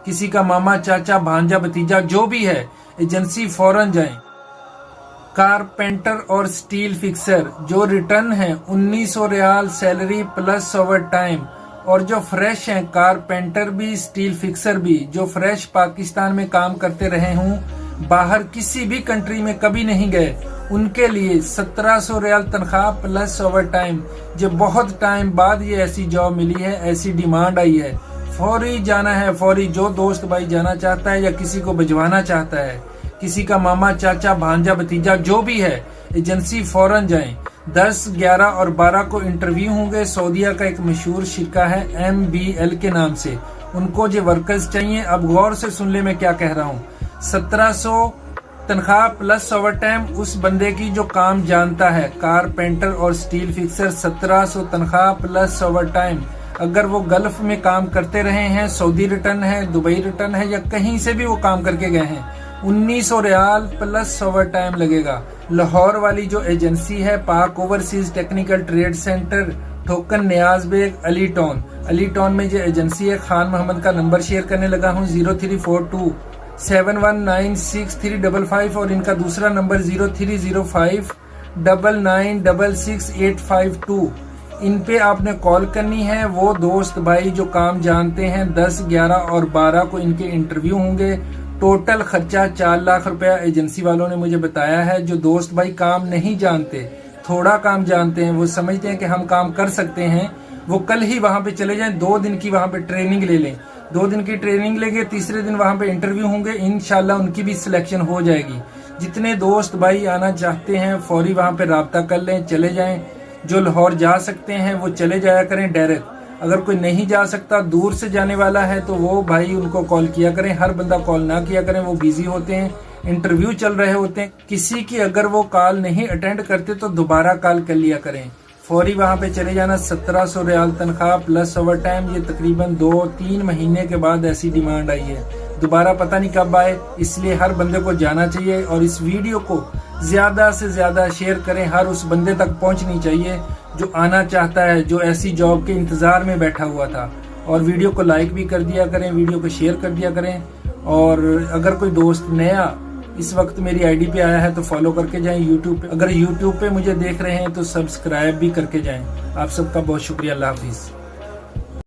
किसी का मामा, चाचा, भांजा, भतीजा जो भी है, एजेंसी फौरन जाएं। कारपेंटर और स्टील फिक्सर जो रिटर्न है 1900 riyal salary plus overtime, और जो फ्रेश हैं कारपेंटर भी स्टील फिक्सर भी जो फ्रेश पाकिस्तान में काम करते रहे हूँ, बाहर किसी भी कंट्री में कभी नहीं गए, उनके लिए 1700 रियाल तनख्वाह प्लस ओवर टाइम। जो बहुत टाइम बाद ये ऐसी जॉब मिली है, ऐसी डिमांड आई है, फौरी जाना है फौरी। जो दोस्त भाई जाना चाहता है या किसी को भिजवाना चाहता है, किसी का मामा, चाचा, भांजा, भतीजा जो भी है, एजेंसी फौरन जाएं। 10, 11 और 12 को इंटरव्यू होंगे। सऊदीया का एक मशहूर शिरका है MBL के नाम से, उनको जो वर्कर्स चाहिए। अब गौर से सुन ले मैं क्या कह रहा हूँ। 1700 तनख्वाह प्लस ओवर टाइम उस बंदे की जो काम जानता है, कारपेंटर और स्टील फिक्सर। 1700 तनख्वाह प्लस ओवर टाइम। अगर वो गल्फ में काम करते रहे हैं, सऊदी रिटर्न है, दुबई रिटर्न है, या कहीं से भी वो काम करके गए हैं, 1900 रियाल प्लस ओवर टाइम लगेगा। लाहौर वाली जो एजेंसी है, पाक ओवरसीज टेक्निकल ट्रेड सेंटर, ठोकन नियाज बेग, अली टाउन में जो एजेंसी है, खान मोहम्मद का नंबर शेयर करने लगा हूँ 0342 7196355, और इनका दूसरा नंबर 0305 9966 इन पे आपने कॉल करनी है। वो दोस्त भाई जो काम जानते हैं, 10, 11 और 12 को इनके इंटरव्यू होंगे। टोटल खर्चा 4 लाख रुपया एजेंसी वालों ने मुझे बताया है। जो दोस्त भाई काम नहीं जानते, थोड़ा काम जानते हैं, वो समझते हैं कि हम काम कर सकते हैं, वो कल ही वहां पे चले जाएं। 2 दिन की वहां पे ट्रेनिंग ले लें। 2 दिन की ट्रेनिंग लेंगे, तीसरे दिन वहां पे इंटरव्यू होंगे, इंशाल्लाह उनकी भी सिलेक्शन हो जाएगी। जितने दोस्त भाई आना चाहते हैं फौरी वहां पे राब्ता कर लें, चले जाएं। जो लाहौर जा सकते हैं वो चले जाया करें डायरेक्ट। अगर कोई नहीं जा सकता, दूर से जाने वाला है, तो वो भाई उनको कॉल किया करें। हर बंदा कॉल ना किया करें, वो बिजी होते हैं, इंटरव्यू चल रहे होते हैं। किसी की अगर वो कॉल नहीं अटेंड करते तो दोबारा कॉल कर लिया करें। फौरी वहां पे चले जाना। 1700 रियाल तनख्वाह प्लस ओवर टाइम। ये तकरीबन 2-3 महीने के बाद ऐसी डिमांड आई है, दोबारा पता नहीं कब आए, इसलिए हर बंदे को जाना चाहिए। और इस वीडियो को ज्यादा से ज्यादा शेयर करें, हर उस बंदे तक पहुंचनी चाहिए जो आना चाहता है, जो ऐसी जॉब के इंतजार में बैठा हुआ था। और वीडियो को लाइक भी कर दिया करें, वीडियो को शेयर कर दिया करें। और अगर कोई दोस्त नया इस वक्त मेरी आईडी पे आया है तो फॉलो करके जाएं यूट्यूब पे। अगर यूट्यूब पे मुझे देख रहे हैं तो सब्सक्राइब भी करके जाएं। आप सबका बहुत शुक्रिया। अल्लाह हाफिज।